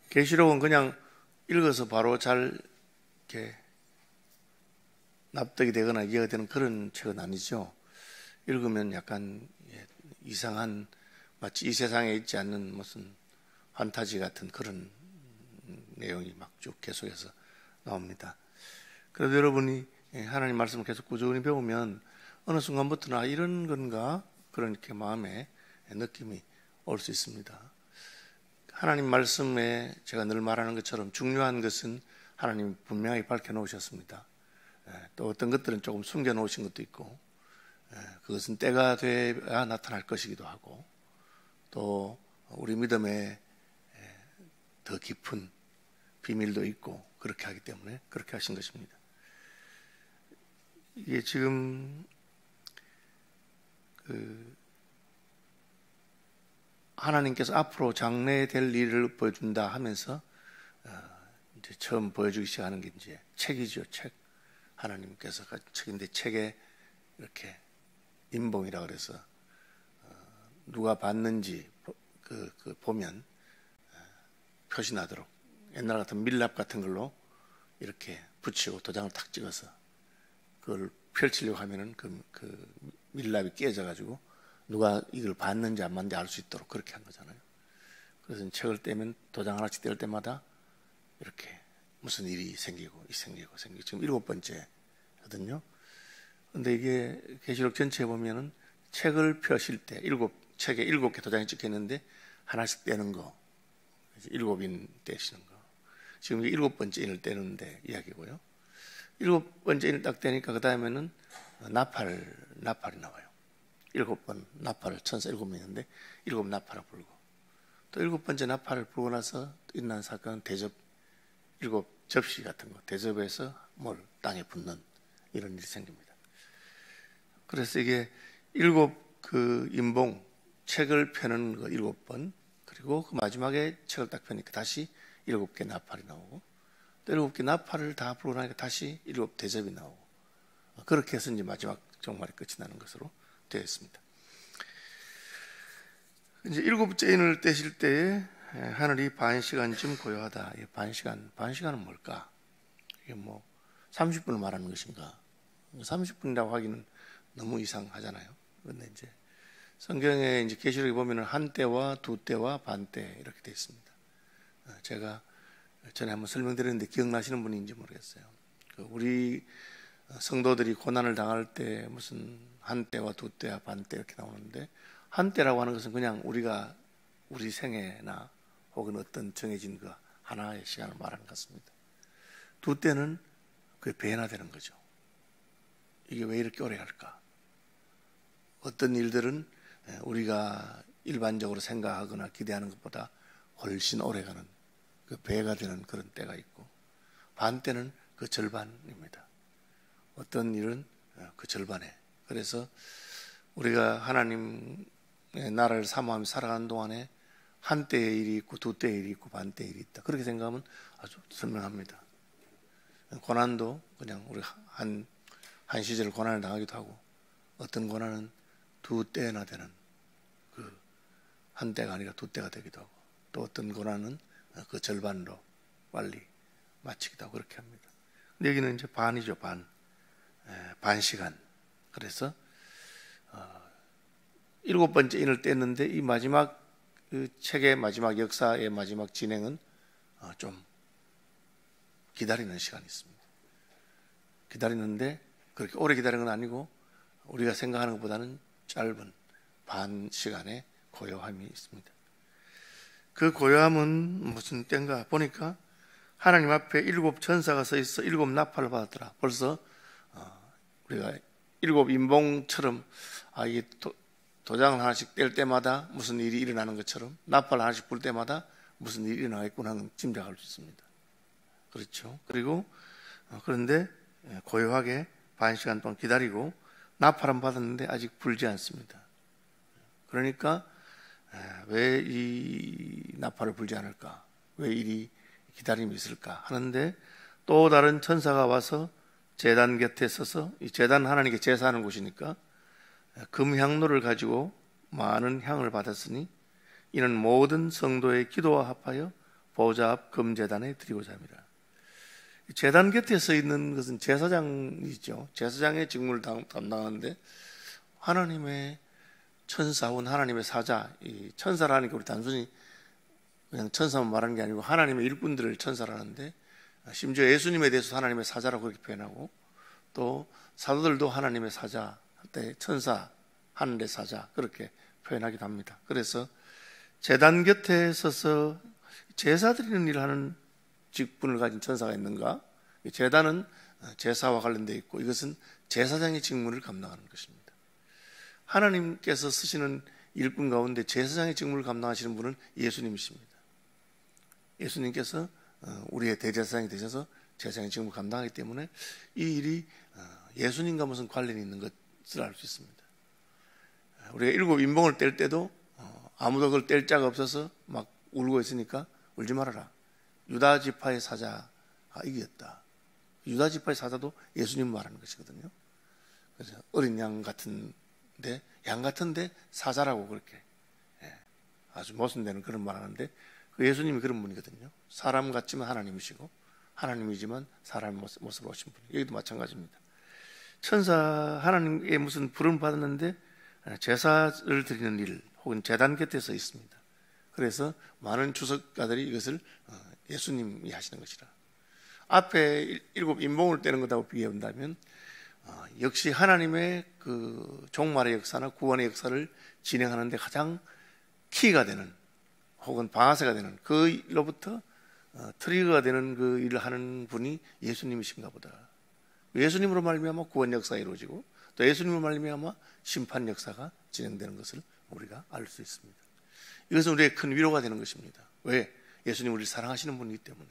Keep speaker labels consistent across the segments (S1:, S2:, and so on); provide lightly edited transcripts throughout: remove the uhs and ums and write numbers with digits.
S1: 계시록은 그냥 읽어서 바로 잘 이렇게 납득이 되거나 이해가 되는 그런 책은 아니죠. 읽으면 약간 이상한, 마치 이 세상에 있지 않는 무슨 판타지 같은 그런 내용이 막 쭉 계속해서 나옵니다. 그래도 여러분이 하나님 말씀을 계속 꾸준히 배우면 어느 순간부터는 이런 건가? 그런 이렇게 마음에 느낌이 올 수 있습니다. 하나님 말씀에 제가 늘 말하는 것처럼 중요한 것은 하나님이 분명히 밝혀놓으셨습니다. 또 어떤 것들은 조금 숨겨놓으신 것도 있고, 그것은 때가 돼야 나타날 것이기도 하고, 또 우리 믿음에 더 깊은 비밀도 있고 그렇게 하기 때문에 그렇게 하신 것입니다. 이게 지금 하나님께서 앞으로 장래될 일을 보여준다 하면서 이제 처음 보여주기 시작하는 게 이제 책이죠. 책. 하나님께서 책인데 책에 이렇게 인봉이라 그래서 누가 봤는지 보면 표시나도록 옛날 같은 밀랍 같은 걸로 이렇게 붙이고 도장을 탁 찍어서 그걸 펼치려고 하면은 그 밀랍이 깨져가지고 누가 이걸 봤는지 안 봤는지 알 수 있도록 그렇게 한 거잖아요. 그래서 책을 떼면 도장 하나씩 뗄 때마다 이렇게 무슨 일이 생기고 지금 7번째거든요. 근데 이게 계시록 전체에 보면은 책을 펴실 때 책에 7개 도장이 찍혀 있는데 하나씩 떼는 거, 7인 떼시는 거. 지금 이게 7번째 인을 떼는데 이야기고요. 7번째 인을 딱 떼니까 그 다음에는 나팔이 나와요. 7번 나팔을 천사 7명이 있는데 7 나팔을 불고, 또 7번째 나팔을 불고 나서 일어난 사건은 7 접시 같은 거, 대접에서 뭘 땅에 붓는 이런 일이 생깁니다. 그래서 이게 7 인봉, 책을 펴는 거 7번, 그리고 그 마지막에 책을 딱 펴니까 다시 7개 나팔이 나오고, 또 7개 나팔을 다 불고 나니까 다시 7 대접이 나오고, 그렇게 해서 이제 마지막 종말이 끝이 나는 것으로 되어 있습니다. 이제 7번째 인을 떼실 때에 하늘이 반 시간쯤 고요하다. 반시간은 뭘까? 이게 뭐 30분을 말하는 것인가? 30분이라고 하기는 너무 이상하잖아요. 그런데 이제 성경에 이제 계시록에 보면은 한 때와 두 때와 반 때 이렇게 되어 있습니다. 제가 전에 한번 설명드렸는데 기억나시는 분인지 모르겠어요. 우리 성도들이 고난을 당할 때 무슨 한 때와 두 때와 반 때 이렇게 나오는데, 한 때라고 하는 것은 그냥 우리 생애나 혹은 어떤 정해진 그 하나의 시간을 말하는 것 같습니다. 두 때는 그게 배나되는 거죠. 이게 왜 이렇게 오래 갈까? 어떤 일들은 우리가 일반적으로 생각하거나 기대하는 것보다 훨씬 오래가는 그 배가 되는 그런 때가 있고, 반 때는 그 절반입니다. 어떤 일은 그 절반에. 그래서 우리가 하나님의 나라를 사모하며 살아가는 동안에 한 때의 일이 있고 두 때의 일이 있고 반 때의 일이 있다. 그렇게 생각하면 아주 선명합니다. 고난도 그냥 우리 한 시절 고난을 당하기도 하고, 어떤 고난은 두 때나 되는 한 때가 아니라 두 때가 되기도 하고, 또 어떤 고난은 그 절반으로 빨리 마치기도 하고 그렇게 합니다. 근데 여기는 이제 반이죠. 반 시간. 그래서 7번째 인을 뗐는데 이 마지막 그 책의 마지막 역사의 마지막 진행은 좀 기다리는 시간이 있습니다. 기다리는데 그렇게 오래 기다리는 건 아니고 우리가 생각하는 것보다는 짧은 반 시간의 고요함이 있습니다. 그 고요함은 무슨 때인가 보니까 하나님 앞에 7 천사가 서 있어 7 나팔을 받았더라. 벌써 우리가 7 인봉처럼 이게 도장을 하나씩 뗄 때마다 무슨 일이 일어나는 것처럼 나팔 하나씩 불 때마다 무슨 일이 일어나겠구나 하는 짐작할 수 있습니다. 그렇죠. 그리고 그런데 고요하게 반 시간 동안 기다리고 나팔은 받았는데 아직 불지 않습니다. 그러니까 왜 이 나팔을 불지 않을까? 왜 이리 기다림이 있을까? 하는데 또 다른 천사가 와서 제단 곁에 서서, 이 제단 하나님께 제사하는 곳이니까 금향로를 가지고 많은 향을 받았으니 이는 모든 성도의 기도와 합하여 보좌 앞 금제단에 드리고자 합니다. 제단 곁에 서 있는 것은 제사장이죠. 제사장의 직무를 담당하는데 하나님의 천사원, 하나님의 사자, 이 천사라는 게 우리 단순히 그냥 천사만 말하는 게 아니고 하나님의 일꾼들을 천사라는데, 심지어 예수님에 대해서 하나님의 사자라고 그렇게 표현하고, 또 사도들도 하나님의 사자, 때 천사, 하늘의 사자 그렇게 표현하기도 합니다. 그래서 제단 곁에 서서 제사 드리는 일을 하는 직분을 가진 천사가 있는가? 제단은 제사와 관련되어 있고 이것은 제사장의 직무를 감당하는 것입니다. 하나님께서 쓰시는 일꾼 가운데 제사장의 직무를 감당하시는 분은 예수님이십니다. 예수님께서 우리의 대제사장이 되셔서 제사장의 직무를 감당하기 때문에 이 일이 예수님과 무슨 관련이 있는 것을 알 수 있습니다. 우리가 일곱 인봉을 뗄 때도 아무도 그걸 뗄 자가 없어서 막 울고 있으니까 울지 말아라. 유다 지파의 사자가 이겼다. 유다 지파의 사자도 예수님 말하는 것이거든요. 그래서 어린 양 같은데, 양 같은데 사자라고 그렇게 아주 모순되는 그런 말하는데, 그 예수님이 그런 분이거든요. 사람 같지만 하나님이시고 하나님이지만 사람의 모습으로 오신 분. 여기도 마찬가지입니다. 천사 하나님의 무슨 부름을 받았는데 제사를 드리는 일 혹은 제단 곁에 서 있습니다. 그래서 많은 주석가들이 이것을 예수님이 하시는 것이라. 앞에 일곱 인봉을 떼는 것하고 비교해 본다면 역시 하나님의 그 종말의 역사나 구원의 역사를 진행하는데 가장 키가 되는 혹은 방아쇠가 되는 그 일로부터 트리거가 되는 그 일을 하는 분이 예수님이신가 보다. 예수님으로 말미암아 구원 역사가 이루어지고 또 예수님으로 말미암아 심판 역사가 진행되는 것을 우리가 알 수 있습니다. 이것은 우리의 큰 위로가 되는 것입니다. 왜? 예수님 우리를 사랑하시는 분이기 때문에.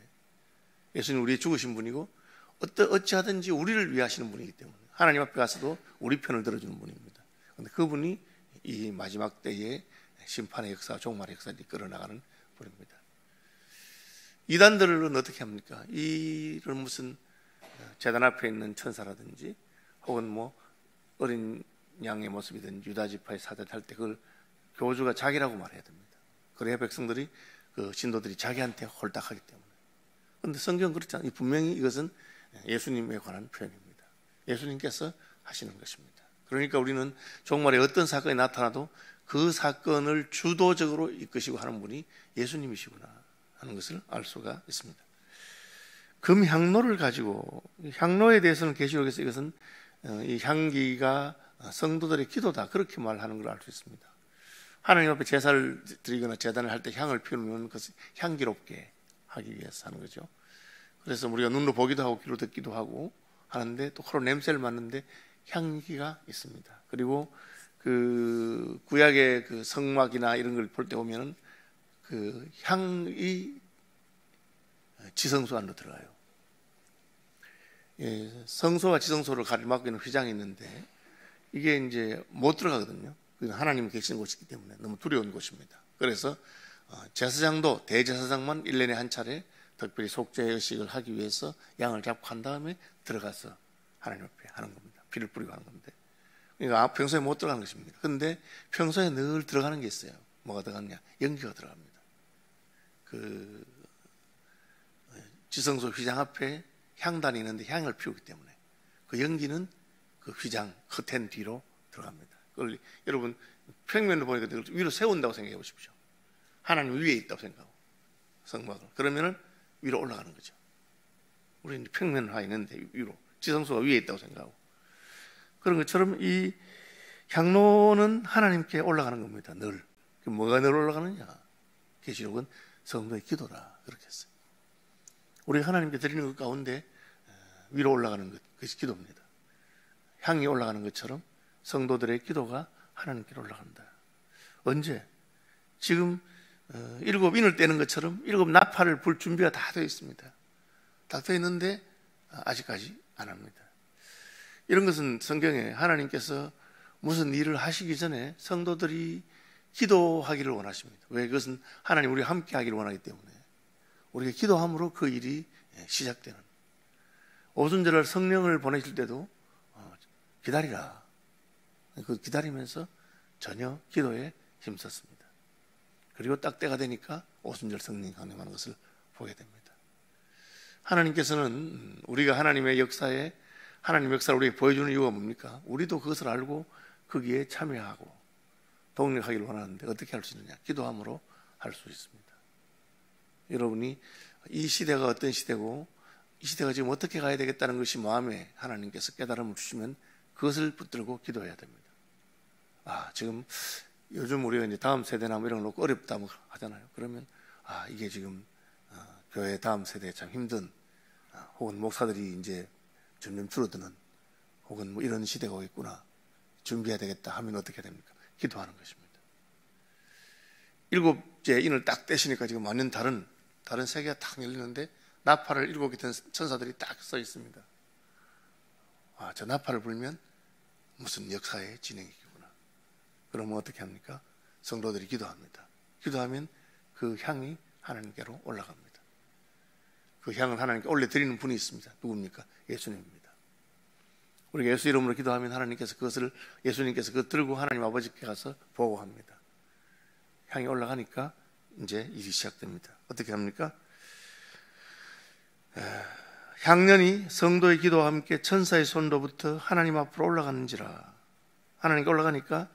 S1: 예수님 우리의 죽으신 분이고 어찌하든지 우리를 위하시는 분이기 때문에 하나님 앞에 가서도 우리 편을 들어주는 분입니다. 그런데 그분이 이 마지막 때의 심판의 역사, 종말의 역사를 이끌어나가는 분입니다. 이단들은 어떻게 합니까? 이런 무슨 제단 앞에 있는 천사라든지 혹은 뭐 어린 양의 모습이든지 유다 지파의 사자를 할 때 그걸 교주가 자기라고 말해야 됩니다. 그래야 백성들이 그 신도들이 자기한테 홀딱하기 때문에. 그런데 성경은 그렇지 않아요. 분명히 이것은 예수님에 관한 표현입니다. 예수님께서 하시는 것입니다. 그러니까 우리는 종말에 어떤 사건이 나타나도 그 사건을 주도적으로 이끄시고 하는 분이 예수님이시구나 하는 것을 알 수가 있습니다. 금향로를 가지고, 향로에 대해서는 계시록에서 이것은 이 향기가 성도들의 기도다 그렇게 말하는 걸 알 수 있습니다. 하나님 앞에 제사를 드리거나 제단을 할 때 향을 피우면 그것을 향기롭게 하기 위해서 하는 거죠. 그래서 우리가 눈으로 보기도 하고 귀로 듣기도 하고 하는데 또 코로 냄새를 맡는데 향기가 있습니다. 그리고 그 구약의 그 성막이나 이런 걸 볼 때 보면은 그 향이 지성소 안으로 들어가요. 예, 성소와 지성소를 가리막고 있는 휘장이 있는데 이게 이제 못 들어가거든요. 하나님이 계시는 곳이기 때문에 너무 두려운 곳입니다. 그래서 제사장도 대제사장만 1년에 한 차례 특별히 속죄 의식을 하기 위해서 양을 잡고 한 다음에 들어가서 하나님 앞에 하는 겁니다. 피를 뿌리고 하는 건데, 그러니까 평소에 못 들어가는 것입니다. 그런데 평소에 늘 들어가는 게 있어요. 뭐가 들어가느냐? 연기가 들어갑니다. 그 지성소 휘장 앞에 향단이 있는데 향을 피우기 때문에 그 연기는 그 휘장 커튼 뒤로 들어갑니다. 그걸 여러분 평면으로 보니까 위로 세운다고 생각해 보십시오. 하나님 위에 있다고 생각하고 성막을 그러면은 위로 올라가는 거죠. 우리는 평면화 있는데 위로 지성소가 위에 있다고 생각하고 그런 것처럼 이 향로는 하나님께 올라가는 겁니다. 늘. 뭐가 늘 올라가느냐? 계시록은 성도의 기도다 그렇게 했어요. 우리가 하나님께 드리는 것 가운데 위로 올라가는 것, 그것이 기도입니다. 향이 올라가는 것처럼 성도들의 기도가 하나님께로 올라간다. 언제? 지금 일곱 인을 떼는 것처럼 일곱 나팔을 불 준비가 다 되어 있습니다. 다 되어 있는데 아직까지 안 합니다. 이런 것은 성경에 하나님께서 무슨 일을 하시기 전에 성도들이 기도하기를 원하십니다. 왜? 그것은 하나님 우리와 함께 하기를 원하기 때문에 우리가 기도함으로 그 일이 시작되는, 오순절날 성령을 보내실 때도 기다리라. 그 기다리면서 전혀 기도에 힘썼습니다. 그리고 딱 때가 되니까 오순절 성령 강림하는 것을 보게 됩니다. 하나님께서는 우리가 하나님의 역사를 우리에게 보여주는 이유가 뭡니까? 우리도 그것을 알고 거기에 참여하고 동력하기를 원하는데 어떻게 할 수 있느냐? 기도함으로 할 수 있습니다. 여러분이 이 시대가 어떤 시대고 이 시대가 지금 어떻게 가야 되겠다는 것이 마음에 하나님께서 깨달음을 주시면 그것을 붙들고 기도해야 됩니다. 지금 요즘 우리가 이제 다음 세대나 뭐 이런 거 놓고 어렵다 뭐 하잖아요. 그러면 이게 지금 교회 다음 세대에 참 힘든 혹은 목사들이 이제 점점 줄어드는 혹은 뭐 이런 시대가 오겠구나 준비해야 되겠다 하면 어떻게 됩니까? 기도하는 것입니다. 7째 인을 딱 떼시니까 지금 완전 다른 세계가 탁 열리는데 나팔을 7개 든 천사들이 딱 서 있습니다. 저 나팔을 불면 무슨 역사의 진행이구나. 그러면 어떻게 합니까? 성도들이 기도합니다. 기도하면 그 향이 하나님께로 올라갑니다. 그 향을 하나님께 올려드리는 분이 있습니다. 누굽니까? 예수님입니다. 우리가 예수 이름으로 기도하면 예수님께서 그거 들고 하나님 아버지께 가서 보고합니다. 향이 올라가니까 이제 일이 시작됩니다. 어떻게 합니까? 향년이 성도의 기도와 함께 천사의 손로부터 하나님 앞으로 올라가는지라. 하나님께 올라가니까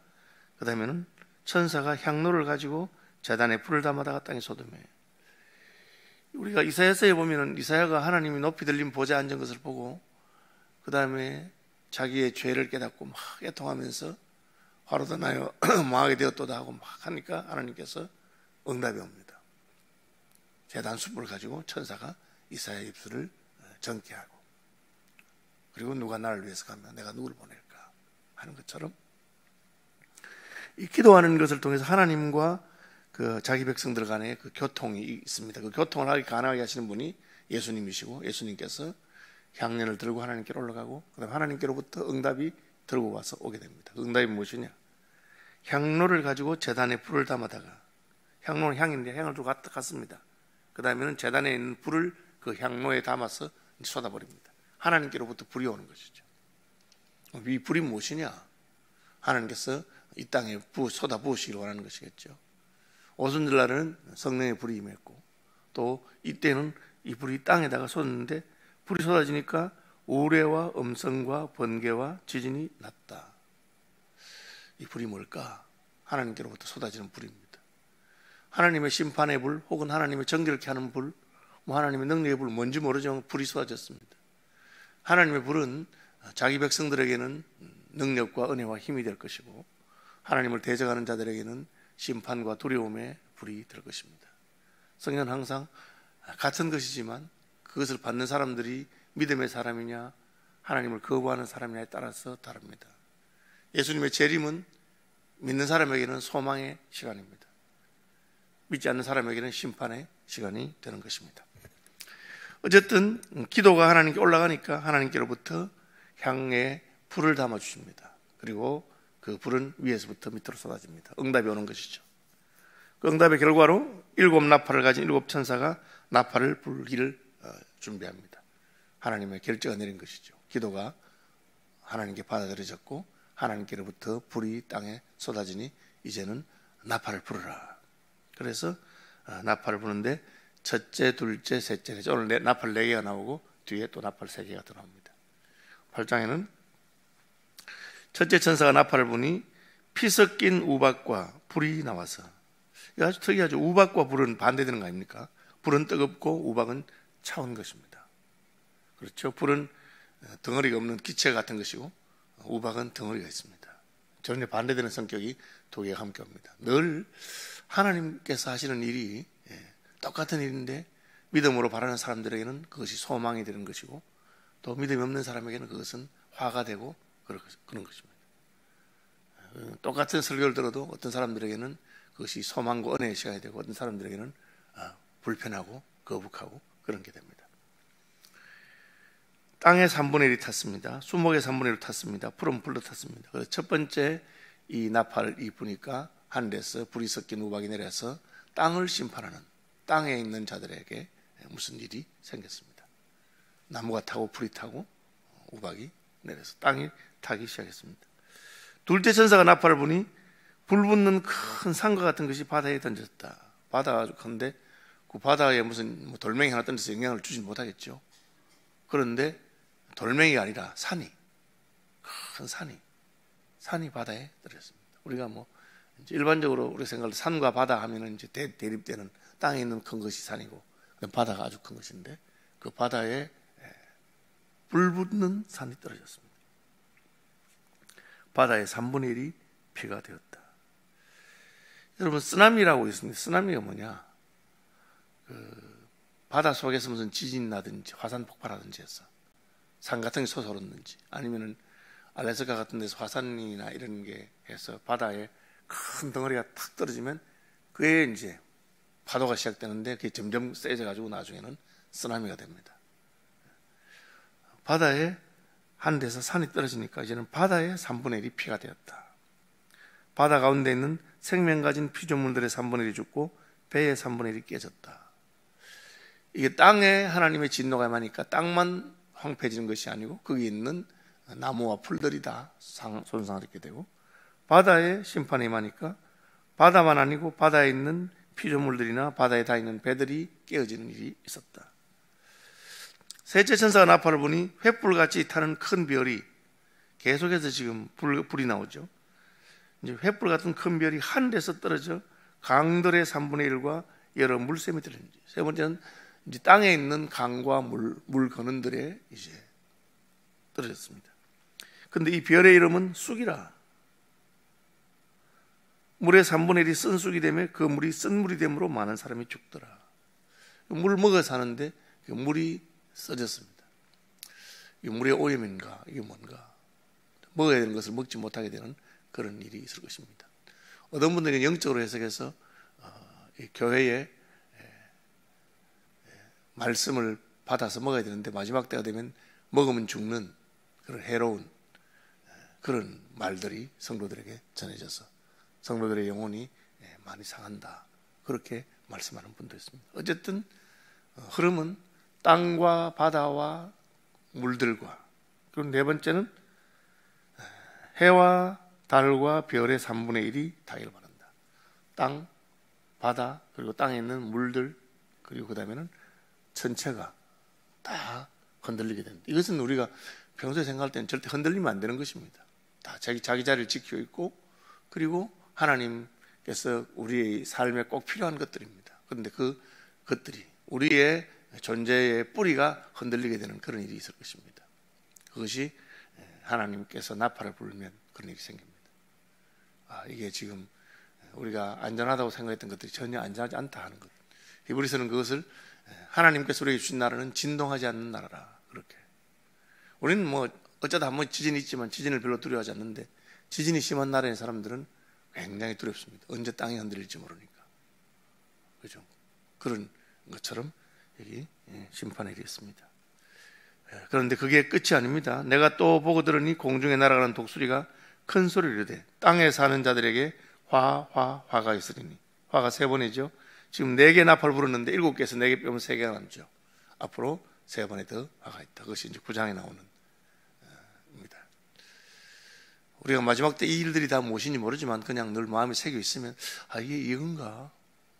S1: 그 다음에는 천사가 향로를 가지고 제단에 불을 담아다가 땅에 쏟으며, 우리가 이사야서에 보면은 이사야가 하나님이 높이 들린 보좌에 앉은 것을 보고 그 다음에 자기의 죄를 깨닫고 막 애통하면서 화로도 나여 망하게 되었도다 하고 막 하니까 하나님께서 응답이 옵니다. 제단 숯불을 가지고 천사가 이사야의 입술을 정케 하고, 그리고 누가 나를 위해서 가면 내가 누구를 보낼까 하는 것처럼 이 기도하는 것을 통해서 하나님과 그 자기 백성들 간의 그 교통이 있습니다. 그 교통을 하기 가능하게 하시는 분이 예수님이시고, 예수님께서 향년을 들고 하나님께로 올라가고 그다음 하나님께로부터 응답이 들고 와서 오게 됩니다. 그 응답이 무엇이냐? 향로를 가지고 제단에 불을 담아다가, 향로는 향인데 향을 두고 갔습니다. 그 다음에는 제단에 있는 불을 그 향로에 담아서 쏟아버립니다. 하나님께로부터 불이 오는 것이죠. 이 불이 무엇이냐? 하나님께서 이 땅에 쏟아 부으시기를 원하는 것이겠죠. 오순절날은 성령의 불이 임했고, 또 이때는 이 불이 땅에다가 쏟았는데 불이 쏟아지니까 우레와 음성과 번개와 지진이 났다. 이 불이 뭘까? 하나님께로부터 쏟아지는 불입니다. 하나님의 심판의 불, 혹은 하나님의 정결케 하는 불, 뭐 하나님의 능력의 불, 뭔지 모르지만 불이 쏟아졌습니다. 하나님의 불은 자기 백성들에게는 능력과 은혜와 힘이 될 것이고, 하나님을 대적하는 자들에게는 심판과 두려움의 불이 될 것입니다. 성경은 항상 같은 것이지만 그것을 받는 사람들이 믿음의 사람이냐 하나님을 거부하는 사람이냐에 따라서 다릅니다. 예수님의 재림은 믿는 사람에게는 소망의 시간입니다. 믿지 않는 사람에게는 심판의 시간이 되는 것입니다. 어쨌든 기도가 하나님께 올라가니까 하나님께로부터 향에 불을 담아주십니다. 그리고 그 불은 위에서부터 밑으로 쏟아집니다. 응답이 오는 것이죠. 그 응답의 결과로 7 나팔을 가진 7 천사가 나팔을 불기를 준비합니다. 하나님의 결정을 내린 것이죠. 기도가 하나님께 받아들여졌고 하나님께로부터 불이 땅에 쏟아지니 이제는 나팔을 부르라. 그래서 나팔을 부는데 첫째, 둘째, 셋째, 넷째, 오늘 나팔 4개가 나오고 뒤에 또 나팔 3개가 더 나옵니다. 8장에는 첫째 천사가 나팔을 부니 피 섞인 우박과 불이 나와서, 이거 아주 특이하죠. 우박과 불은 반대되는 거 아닙니까? 불은 뜨겁고 우박은 차운 것입니다. 그렇죠. 불은 덩어리가 없는 기체 같은 것이고 우박은 덩어리가 있습니다. 전혀 반대되는 성격이 두 개가 함께 옵니다. 늘 하나님께서 하시는 일이 똑같은 일인데 믿음으로 바라는 사람들에게는 그것이 소망이 되는 것이고, 또 믿음이 없는 사람에게는 그것은 화가 되고 그런 것입니다. 똑같은 설교를 들어도 어떤 사람들에게는 그것이 소망과 은혜의 시간이 되고, 어떤 사람들에게는 불편하고 거북하고 그런 게 됩니다. 땅의 3분의 1이 탔습니다. 수목의 3분의 1을 탔습니다. 푸른 불도 탔습니다. 그래서 첫 번째 이 나팔이 부니까 하늘에서 불이 섞인 우박이 내려서 땅을 심판하는, 땅에 있는 자들에게 무슨 일이 생겼습니다. 나무가 타고 불이 타고 우박이 내려서 땅이 타기 시작했습니다. 둘째 천사가 나팔을 부니 불 붙는 큰 산과 같은 것이 바다에 던졌다. 바다가 아주 큰데 그 바다에 무슨 뭐 돌멩이 하나 던져서 영향을 주지 못하겠죠. 그런데 돌멩이가 아니라 산이, 큰 산이 바다에 떨어졌습니다. 우리가 뭐 일반적으로 우리 생각할 산과 바다 하면은 이제 대립되는 땅에 있는 큰 것이 산이고 바다가 아주 큰 것인데, 그 바다에 불 붙는 산이 떨어졌습니다. 바다의 3분의 1이 피가 되었다. 여러분, 쓰나미라고 있습니다. 쓰나미가 뭐냐? 바다 속에서 무슨 지진이 나든지 화산 폭발하든지 해서 산 같은 게 솟아오르는지, 아니면은 알래스카 같은 데서 화산이나 이런 게 해서 바다에 큰 덩어리가 탁 떨어지면 그게 이제 파도가 시작되는데 그게 점점 세져 가지고 나중에는 쓰나미가 됩니다. 바다에 한 데서 산이 떨어지니까 이제는 바다의 3분의 1이 피가 되었다. 바다 가운데 있는 생명 가진 피조물들의 3분의 1이 죽고 배의 3분의 1이 깨졌다. 이게 땅에 하나님의 진노가 임하니까 땅만 황폐해지는 것이 아니고 거기 있는 나무와 풀들이 다 손상을 입게 되고, 바다에 심판이 임하니까 바다만 아니고 바다에 있는 피조물들이나 바다에 다 있는 배들이 깨어지는 일이 있었다. 셋째 천사가 나팔을 부니 횃불같이 타는 큰 별이, 계속해서 지금 불이 나오죠. 이제 횃불 같은 큰 별이 한 데서 떨어져 강들의 3분의 1과 여러 물샘이 들어있는지. 세 번째는 이제 땅에 있는 강과 물 근원들에 이제 떨어졌습니다. 근데 이 별의 이름은 쑥이라. 물의 3분의 1이 쓴 쑥이 되며 그 물이 쓴 물이 되므로 많은 사람이 죽더라. 물 먹어 사는데 물이 써졌습니다. 이 물의 오염인가, 이게 뭔가, 먹어야 되는 것을 먹지 못하게 되는 그런 일이 있을 것입니다. 어떤 분들은 영적으로 해석해서 교회에 말씀을 받아서 먹어야 되는데 마지막 때가 되면 먹으면 죽는 그런 해로운 그런 말들이 성도들에게 전해져서 성도들의 영혼이 많이 상한다, 그렇게 말씀하는 분도 있습니다. 어쨌든 흐름은 땅과 바다와 물들과, 그리고 네 번째는 해와 달과 별의 3분의 1이 타기를 바란다. 땅, 바다, 그리고 땅에 있는 물들, 그리고 그 다음에는 전체가 다 흔들리게 된다. 이것은 우리가 평소에 생각할 때는 절대 흔들리면 안 되는 것입니다. 다 자기 자리를 지키고 있고, 그리고 하나님께서 우리의 삶에 꼭 필요한 것들입니다. 그런데 그 것들이 우리의 존재의 뿌리가 흔들리게 되는 그런 일이 있을 것입니다. 그것이 하나님께서 나팔을 불면 그런 일이 생깁니다. 이게 지금 우리가 안전하다고 생각했던 것들이 전혀 안전하지 않다 하는 것. 히브리서는 그것을 하나님께서 우리에게 주신 나라는 진동하지 않는 나라라, 그렇게. 우리는 뭐 어쩌다 한번 지진이 있지만 지진을 별로 두려워하지 않는데, 지진이 심한 나라의 사람들은 굉장히 두렵습니다. 언제 땅이 흔들릴지 모르니까. 그죠? 그런 것처럼 여기 심판의 일이 있습니다. 그런데 그게 끝이 아닙니다. 내가 또 보고 들으니 공중에 날아가는 독수리가 큰 소리로 이르되 땅에 사는 자들에게 화가 있으리니. 화가 3번이죠. 지금 4개 나팔을 불었는데 7개에서 4개 빼면 3개가 남죠. 앞으로 3번에 더 화가 있다. 그것이 이제 9장에 나오는 입니다. 우리가 마지막 때 이 일들이 다 무엇인지 모르지만 그냥 늘 마음에 새겨 있으면 이게 이건가?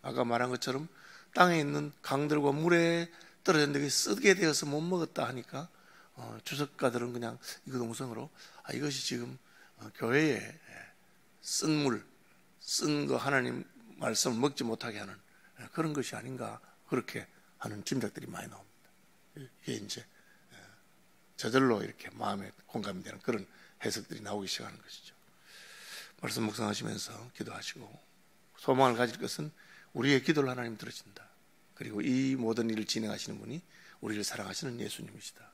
S1: 아까 말한 것처럼 땅에 있는 강들과 물에 떨어졌는데 쓰게 되어서 못 먹었다 하니까 주석가들은 그냥 이거 동성으로 이것이 지금 교회에 쓴 물, 쓴 거 하나님 말씀을 먹지 못하게 하는 그런 것이 아닌가, 그렇게 하는 짐작들이 많이 나옵니다. 이게 이제 저절로 이렇게 마음에 공감이 되는 그런 해석들이 나오기 시작하는 것이죠. 말씀 묵상하시면서 기도하시고, 소망을 가질 것은 우리의 기도를 하나님 들으신다. 그리고 이 모든 일을 진행하시는 분이 우리를 사랑하시는 예수님이시다.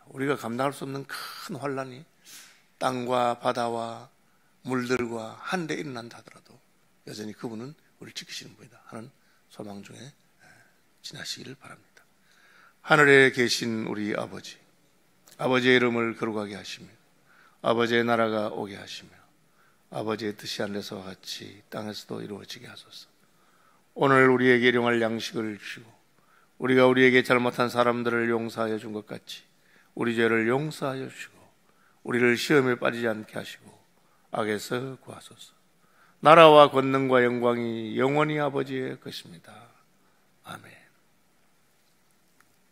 S1: 우리가 감당할 수 없는 큰 환란이 땅과 바다와 물들과 한데 일어난다 하더라도 여전히 그분은 우리를 지키시는 분이다 하는 소망 중에 지나시기를 바랍니다. 하늘에 계신 우리 아버지, 아버지의 이름을 거룩하게 하시며 아버지의 나라가 오게 하시며 아버지의 뜻이 하늘에서와 같이 땅에서도 이루어지게 하소서. 오늘 우리에게 일용할 양식을 주시고 우리가 우리에게 잘못한 사람들을 용서하여 준 것 같이 우리 죄를 용서하여 주시고 우리를 시험에 빠지지 않게 하시고 악에서 구하소서. 나라와 권능과 영광이 영원히 아버지의 것입니다.